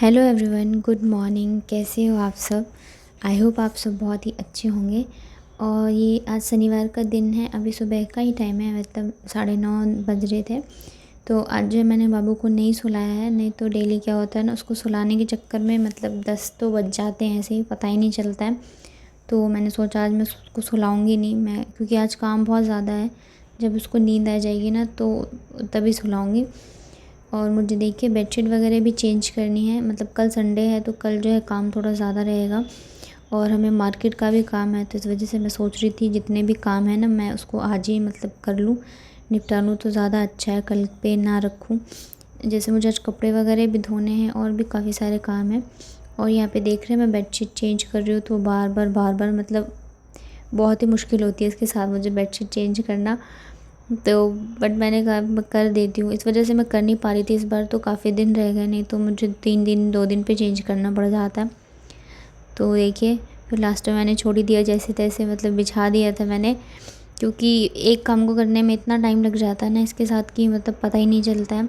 Hello everyone, good morning. कैसे हो आप सब? आई होप आप सब बहुत ही अच्छे होंगे। और ये आज शनिवार का दिन है, अभी सुबह का ही टाइम है, मतलब 9:30 बज रहे थे। तो आज जो है मैंने बाबू को नहीं सुलाया है, नहीं तो डेली क्या होता है ना, उसको सुलाने के चक्कर में मतलब 10 तो बज जाते हैं, ऐसे ही पता ही नहीं चलता है। तो मैंने सोचा आज मैं उसको सुलाऊंगी नहीं मैं, क्योंकि आज काम बहुत ज़्यादा है। जब उसको नींद आ जाएगी ना तो तभी सुलाऊंगी। और मुझे देखिए बेडशीट वगैरह भी चेंज करनी है, मतलब कल संडे है तो कल जो है काम थोड़ा ज़्यादा रहेगा। और हमें मार्केट का भी काम है, तो इस वजह से मैं सोच रही थी जितने भी काम है ना मैं उसको आज ही मतलब कर लूँ, निपटा लूँ तो ज़्यादा अच्छा है, कल पे ना रखूँ। जैसे मुझे आज कपड़े वगैरह भी धोने हैं और भी काफ़ी सारे काम हैं। और यहाँ पे देख रहे हैं मैं बेडशीट चेंज कर रही हूँ, तो बार बार मतलब बहुत ही मुश्किल होती है इसके साथ मुझे बेडशीट चेंज करना। तो बट मैंने कहा मैं कर देती हूँ, इस वजह से मैं कर नहीं पा रही थी इस बार, तो काफ़ी दिन रह गए, नहीं तो मुझे 3 दिन 2 दिन पे चेंज करना पड़ जाता। तो देखिए फिर लास्ट में मैंने छोड़ ही दिया, जैसे तैसे मतलब बिछा दिया था मैंने, क्योंकि एक काम को करने में इतना टाइम लग जाता है ना इसके साथ कि मतलब पता ही नहीं चलता है।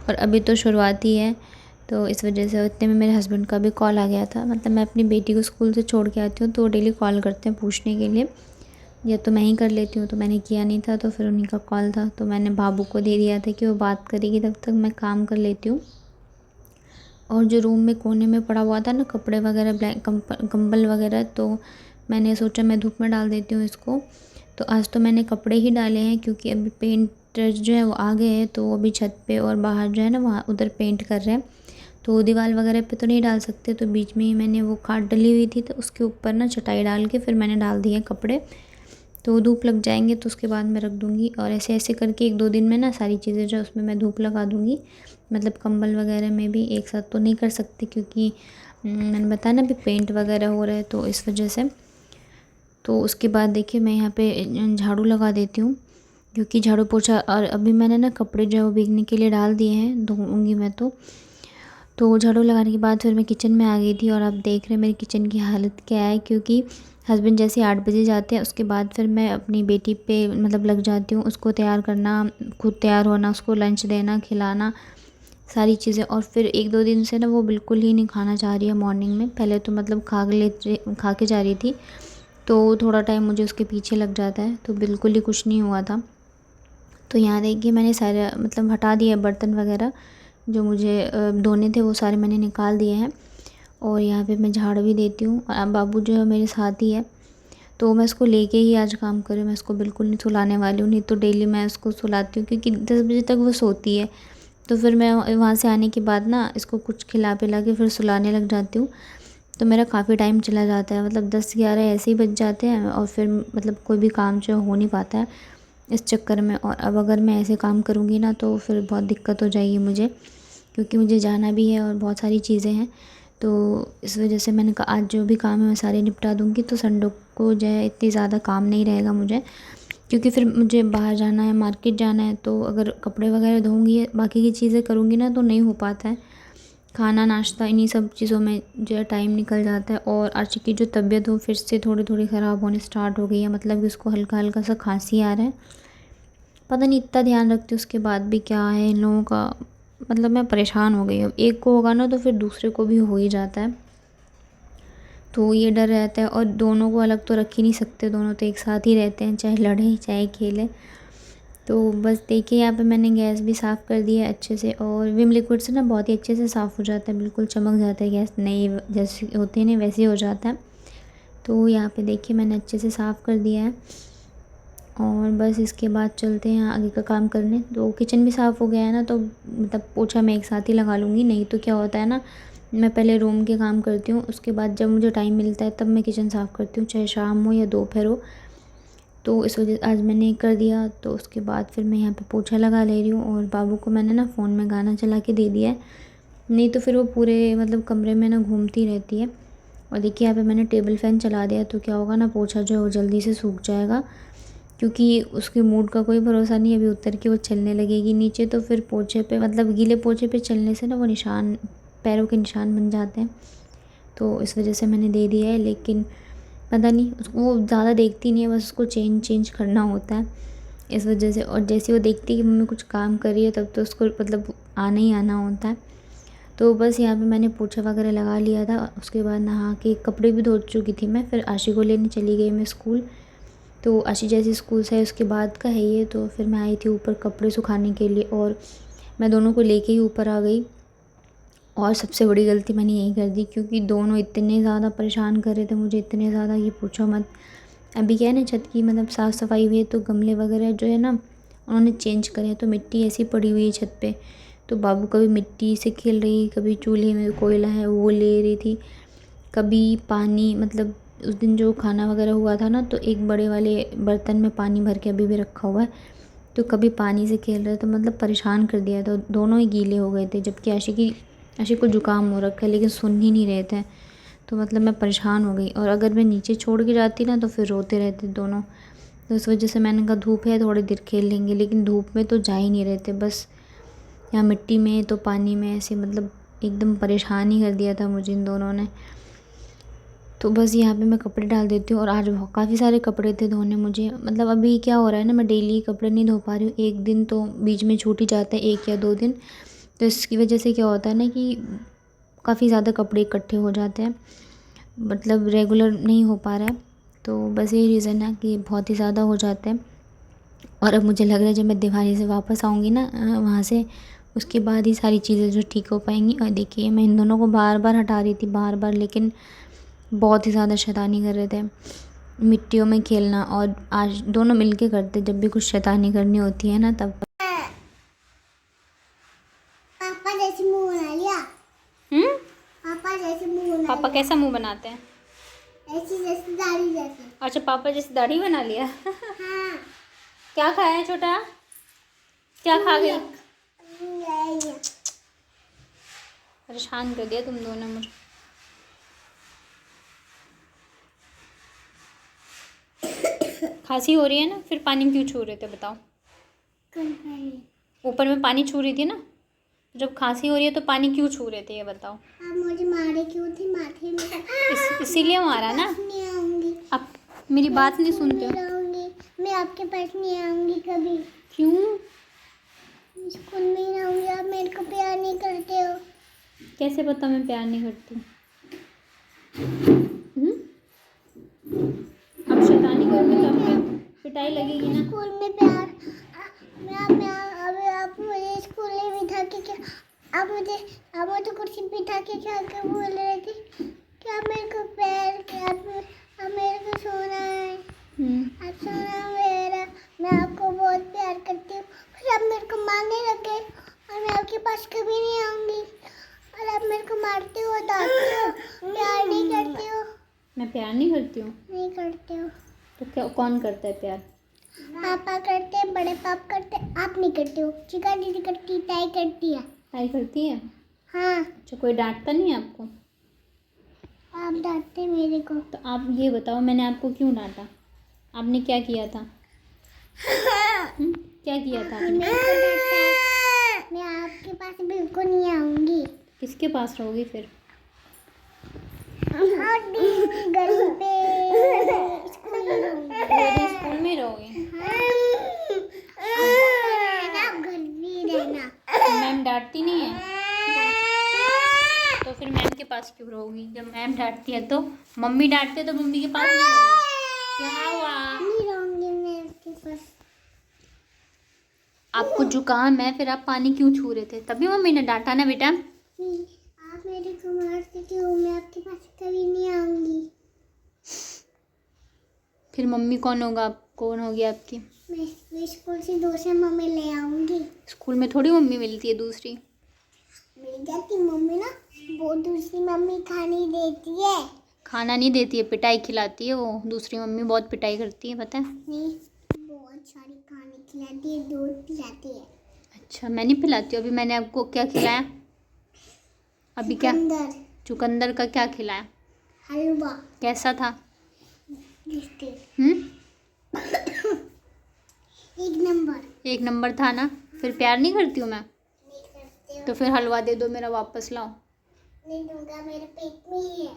और अभी तो शुरुआत ही है, तो इस वजह से इतने में मेरे हस्बैंड का भी कॉल आ गया था। मतलब मैं अपनी बेटी को स्कूल से छोड़ के आती हूँ तो वो डेली कॉल करते हैं पूछने के लिए, या तो मैं ही कर लेती हूँ, तो मैंने किया नहीं था, तो फिर उन्हीं का कॉल था, तो मैंने बाबू को दे दिया था कि वो बात करेगी, तब तक मैं काम कर लेती हूँ। और जो रूम में कोने में पड़ा हुआ था ना कपड़े वगैरह, कंबल वगैरह, तो मैंने सोचा मैं धूप में डाल देती हूँ इसको। तो आज तो मैंने कपड़े ही डाले हैं, क्योंकि अभी पेंटर जो है वो आ गए हैं, तो वो अभी छत पे और बाहर जो है ना वहाँ उधर पेंट कर रहे हैं। तो दीवार वगैरह पे तो नहीं डाल सकते, तो बीच में ही मैंने वो खाट डली हुई थी, तो उसके ऊपर ना चटाई डाल के फिर मैंने डाल दिए कपड़े। तो धूप लग जाएंगे तो उसके बाद मैं रख दूँगी, और ऐसे ऐसे करके 1-2 दिन में ना सारी चीज़ें जो उसमें मैं धूप लगा दूँगी। मतलब कंबल वगैरह में भी एक साथ तो नहीं कर सकती, क्योंकि मैंने बताया ना अभी पेंट वगैरह हो रहा है, तो इस वजह से। तो उसके बाद देखिए मैं यहाँ पे झाड़ू लगा देती हूँ, क्योंकि झाड़ू पोछा, और अभी मैंने ना कपड़े जो है वो भीगने के लिए डाल दिए हैं, धोऊँगी मैं तो झाड़ू लगाने के बाद फिर मैं किचन में आ गई थी। और आप देख रहे हैं मेरी किचन की हालत क्या है, क्योंकि हस्बैंड जैसे 8 बजे जाते हैं, उसके बाद फिर मैं अपनी बेटी पे मतलब लग जाती हूँ, उसको तैयार करना, खुद तैयार होना, उसको लंच देना, खिलाना, सारी चीज़ें। और फिर 1-2 दिन से ना वो बिल्कुल ही नहीं खाना चाह रही है मॉर्निंग में। पहले तो मतलब खा के जा रही थी, तो थोड़ा टाइम मुझे उसके पीछे लग जाता है, तो बिल्कुल ही कुछ नहीं हुआ था। तो यहाँ देखिए मैंने सारे मतलब हटा दिए बर्तन वगैरह, जो मुझे धोने थे वो सारे मैंने निकाल दिए हैं। और यहाँ पे मैं झाड़ भी देती हूँ, और अब बाबू जो है मेरे साथ ही है, तो मैं इसको लेके ही आज काम कर रही हूँ। मैं इसको बिल्कुल नहीं सुलाने वाली हूँ, नहीं तो डेली मैं इसको सुलाती हूँ, क्योंकि 10 बजे तक वो सोती है। तो फिर मैं वहाँ से आने के बाद ना इसको कुछ खिला पिला के फिर सुलाने लग जाती हूँ। तो मेरा काफ़ी टाइम चला जाता है, मतलब 10-11 ऐसे ही बज जाते हैं, और फिर मतलब कोई भी काम जो है हो नहीं पाता है इस चक्कर में। और अब अगर मैं ऐसे काम करूँगी ना तो फिर बहुत दिक्कत हो जाएगी मुझे, क्योंकि मुझे जाना भी है और बहुत सारी चीज़ें हैं। तो इस वजह से मैंने कहा आज जो भी काम है मैं सारे निपटा दूँगी, तो संडे को जो है इतनी ज़्यादा काम नहीं रहेगा मुझे, क्योंकि फिर मुझे बाहर जाना है, मार्केट जाना है, तो अगर कपड़े वगैरह धोऊँगी, बाकी की चीज़ें करूँगी ना तो नहीं हो पाता है। खाना नाश्ता इन्हीं सब चीज़ों में जो है टाइम निकल जाता है। और आशिक की जो तबीयत हो फिर से थोड़ी थोड़ी ख़राब होने स्टार्ट हो गई है, मतलब कि उसको हल्का हल्का सा खांसी आ रहा है। पता नहीं इतना ध्यान रखती हूँ उसके बाद भी क्या है इन लोगों का, मतलब मैं परेशान हो गई हूँ। एक को होगा ना तो फिर दूसरे को भी हो ही जाता है, तो ये डर रहता है। और दोनों को अलग तो रख ही नहीं सकते, दोनों तो एक साथ ही रहते हैं, चाहे लड़े चाहे खेले। तो बस देखिए यहाँ पे मैंने गैस भी साफ़ कर दिया है अच्छे से, और विम लिक्विड से ना बहुत ही अच्छे से साफ़ हो जाता है, बिल्कुल चमक जाता है गैस, नए जैसे होते हैं ना वैसे ही हो जाता है। तो यहाँ पे देखिए मैंने अच्छे से साफ़ कर दिया है, और बस इसके बाद चलते हैं आगे का काम करने। तो किचन भी साफ़ हो गया है ना, तो मतलब पोछा मैं एक साथ ही लगा लूँगी, नहीं तो क्या होता है ना, मैं पहले रूम के काम करती हूँ, उसके बाद जब मुझे टाइम मिलता है तब मैं किचन साफ़ करती हूँ, चाहे शाम हो या दोपहर हो। तो इस वजह आज मैंने कर दिया, तो उसके बाद फिर मैं यहाँ पे पोछा लगा ले रही हूँ। और बाबू को मैंने ना फ़ोन में गाना चला के दे दिया है, नहीं तो फिर वो पूरे मतलब कमरे में ना घूमती रहती है। और देखिए यहाँ पे मैंने टेबल फ़ैन चला दिया, तो क्या होगा ना पोछा जो है वो जल्दी से सूख जाएगा, क्योंकि उसके मूड का कोई भरोसा नहीं, अभी उतर के वो चलने लगेगी नीचे, तो फिर पोछे पे मतलब गीले पोछे पे चलने से ना वो निशान, पैरों के निशान बन जाते हैं। तो इस वजह से मैंने दे दिया है, लेकिन पता नहीं उसको, वो ज़्यादा देखती नहीं है, बस उसको चेंज चेंज करना होता है इस वजह से। और जैसे वो देखती है कि मम्मी कुछ काम कर रही है, तब तो उसको मतलब आना ही आना होता है। तो बस यहाँ पे मैंने पोछा वगैरह लगा लिया था। उसके बाद नहा के कपड़े भी धो चुकी थी मैं। फिर आशी को लेने चली गई मैं स्कूल। तो आशी जैसे स्कूल से उसके बाद का है ये। तो फिर मैं आई थी ऊपर कपड़े सुखाने के लिए और मैं दोनों को लेके ही ऊपर आ गई। और सबसे बड़ी गलती मैंने यही कर दी क्योंकि दोनों इतने ज़्यादा परेशान कर रहे थे मुझे, इतने ज़्यादा कि पूछो मत। अभी क्या है ना, छत की मतलब साफ़ सफाई हुई है तो गमले वगैरह जो है ना उन्होंने चेंज करे हैं। तो मिट्टी ऐसी पड़ी हुई है छत पे। तो बाबू कभी मिट्टी से खेल रही, कभी चूल्हे में कोयला है वो ले रही थी, कभी पानी, मतलब उस दिन जो खाना वगैरह हुआ था ना तो एक बड़े वाले बर्तन में पानी भर के अभी भी रखा हुआ है। तो कभी पानी से खेल रहे, तो मतलब परेशान कर दिया। तो दोनों ही गीले हो गए थे। जबकि आशी को जुकाम हो रखा है लेकिन सुन ही नहीं रहे थे। तो मतलब मैं परेशान हो गई। और अगर मैं नीचे छोड़ के जाती ना तो फिर रोते रहते दोनों। तो इस वजह से मैंने कहा धूप है थोड़ी देर खेल लेंगे, लेकिन धूप में तो जा ही नहीं रहे थे। बस यहाँ मिट्टी में तो पानी में ऐसे मतलब एकदम परेशान ही कर दिया था मुझे इन दोनों ने। तो बस यहाँ पे मैं कपड़े डाल देती हूँ। और आज काफ़ी सारे कपड़े थे धोने मुझे। मतलब अभी क्या हो रहा है ना, मैं डेली कपड़े नहीं धो पा रही हूँ। एक दिन तो बीच में छूट ही जाता है, 1 या 2 दिन। तो इसकी वजह से क्या होता है ना कि काफ़ी ज़्यादा कपड़े इकट्ठे हो जाते हैं, मतलब रेगुलर नहीं हो पा रहा है। तो बस यही रीज़न है कि बहुत ही ज़्यादा हो जाते हैं। और अब मुझे लग रहा है जब मैं दिवाली से वापस आऊँगी ना वहाँ से, उसके बाद ही सारी चीज़ें जो ठीक हो पाएंगी। और देखिए मैं इन दोनों को बार बार हटा रही थी, बार बार, लेकिन बहुत ही ज़्यादा शैतानी कर रहे थे, मिट्टियों में खेलना। और आज दोनों मिलके करते जब भी कुछ शैतानी करनी होती है ना तब। पापा जैसे मुंह बना लिया। पापा जैसे मुंह बना पापा कैसा मुंह बनाते हैं? ऐसी जैसे दाढ़ी जैसे। अच्छा, पापा जैसे दाढ़ी बना लिया। हाँ। क्या खाया है छोटा? क्या खा गई? परेशान कर दिया तुम दोनों मुझे। खांसी हो रही है ना, फिर पानी क्यों छू रहे थे बताओ? ऊपर में पानी छू रही थी ना, जब खांसी हो रही है तो पानी क्यों छू रहे थे ये बताओ? आप मुझे मारे क्यों थे माथे में? इसीलिए मारा ना। नहीं आऊंगी। आप मेरी बात नहीं सुनते हो। रहूंगी मैं आपके पास नहीं आऊंगी कभी। क्यों? स्कूल में ही रहूंगी। आप मेरे को प्यार नहीं करते हो। कैसे पता मैं प्यार नहीं करती? अब शैतानी करोगे तो आपकी पिटाई लगेगी ना। स्कूल में प्यार अभी आप मुझे स्कूल में बिठा के क्या आप मुझे कुर्सी पे बिठा के क्या कर बोल रहे थे कि आप मेरे को प्यार आप मेरे को सोना है। आप सोना मेरा, मैं आपको बहुत प्यार करती हूँ। फिर आप मेरे को मारने लगे और मैं आपके पास कभी नहीं आऊँगी। और आप मेरे को मारते हो, डांटते हो, प्यार नहीं करते हो। मैं प्यार नहीं करती हूँ? नहीं करते हो। तो क्या कौन करता है प्यार? पापा करते हैं, बड़े पाप करते हैं, आप नहीं करते हो। चिका दीदी करती, ताई करती है। ताई करती है? हाँ। अच्छा, कोई डांटता नहीं है आपको? आप डांटते मेरे को। तो आप ये बताओ मैंने आपको क्यों डांटा? आपने क्या किया था? क्या किया था आपने? मेरे को डांटा है। मैं आपके पास बिल्कुल नहीं आऊंगी। किसके पास रहोगी फिर? घर पे स्कूल में रहूंगी। स्कूल में रहोगे? आप घर भी रहना। मैम डांटती नहीं है तो फिर मैम के पास क्यों रहोगी? जब मैम डांटती है तो मम्मी डांटते तो मम्मी के पास नहीं रहोगी? क्या हुआ? नहीं रहूंगी मैं आपके पास। आपको जुकाम है, फिर आप पानी क्यों छू रहे थे? तभी मम्मी ने डांटा ना बेटा। आप मेरे को मारते क्यों? मैं आपके पास कभी नहीं आऊंगी। फिर मम्मी कौन होगा? आप कौन होगी आपकी? मैं स्कूल से दूसरे मम्मी ले आऊंगी। स्कूल में थोड़ी मम्मी मिलती है दूसरी। मिल जाती मम्मी ना, वो दूसरी मम्मी खाने देती है। खाना नहीं देती है, पिटाई खिलाती है वो। दूसरी मम्मी बहुत पिटाई करती है पता है? नहीं, बहुत सारी खाने खिलाती है, दूध पिलाती है। अच्छा, मैं नहीं पिलाती हूँ। अभी मैंने आपको क्या खिलाया? अभी क्या? चुकंदर का क्या खिलाया? हलवा। कैसा था? एक नंबर। 1 नंबर था ना? फिर प्यार नहीं करती हूँ मैं? नहीं करते हो। तो फिर हलवा दे दो मेरा, वापस लाओ। नहीं दूंगा, मेरे पेट में ही है।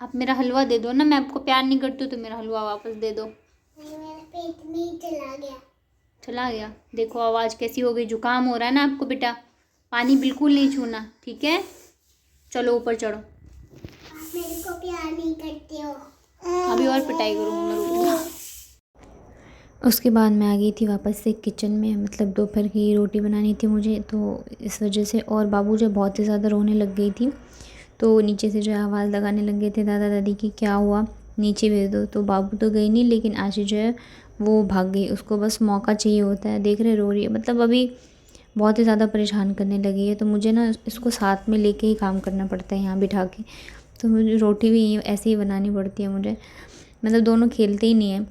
आप मेरा हलवा दे दो ना। मैं आपको प्यार नहीं करती हूँ तो मेरा हलवा वापस दे दो। नहीं, मेरे पेट में ही चला गया। चला गया? देखो आवाज़ कैसी हो गई। जुकाम हो रहा है ना आपको बेटा? पानी बिल्कुल नहीं छूना, ठीक है? चलो ऊपर चढ़ो। आप मेरे को प्यार नहीं करते हो। अभी और पिटाई करूँगी मैं, रुक जाओ। उसके बाद मैं आ गई थी वापस से किचन में, मतलब दोपहर की रोटी बनानी थी मुझे, तो इस वजह से। और बाबू जो बहुत ही ज़्यादा रोने लग गई थी, तो नीचे से जो है आवाज़ लगाने लग गए थे दादा दादी की, क्या हुआ, नीचे भेज दो। तो बाबू तो गई नहीं, लेकिन आशी जो है वो भाग गई। उसको बस मौका चाहिए होता है। देख रहे, रो रही है, मतलब अभी बहुत ही ज़्यादा परेशान करने लगी है। तो मुझे ना इसको साथ में लेके ही काम करना पड़ता है, यहाँ बिठा के। तो मुझे रोटी भी ऐसे ही बनानी पड़ती है मुझे, मतलब दोनों खेलते ही नहीं हैं।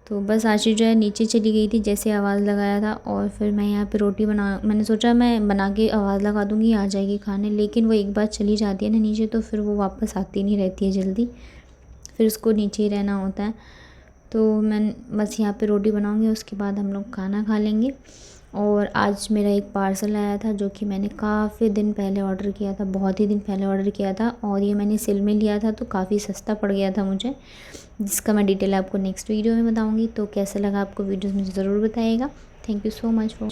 तो बस आशी जो है नीचे चली गई थी जैसे आवाज़ लगाया था, और फिर मैं यहाँ पे रोटी मैंने सोचा मैं बना के आवाज़ लगा दूँगी, आ जाएगी खाने। लेकिन वो एक बार चली जाती है ना नीचे, तो फिर वो वापस आती नहीं रहती है जल्दी, फिर उसको नीचे ही रहना होता है। तो मैं बस यहाँ पे रोटी बनाऊँगी, उसके बाद हम लोग खाना खा लेंगे। और आज मेरा एक पार्सल आया था, जो कि मैंने काफ़ी दिन पहले ऑर्डर किया था, बहुत ही दिन पहले ऑर्डर किया था, और ये मैंने सेल में लिया था, तो काफ़ी सस्ता पड़ गया था मुझे, जिसका मैं डिटेल आपको नेक्स्ट वीडियो में बताऊंगी। तो कैसा लगा आपको वीडियोस मुझे ज़रूर बताइएगा। Thank you so much for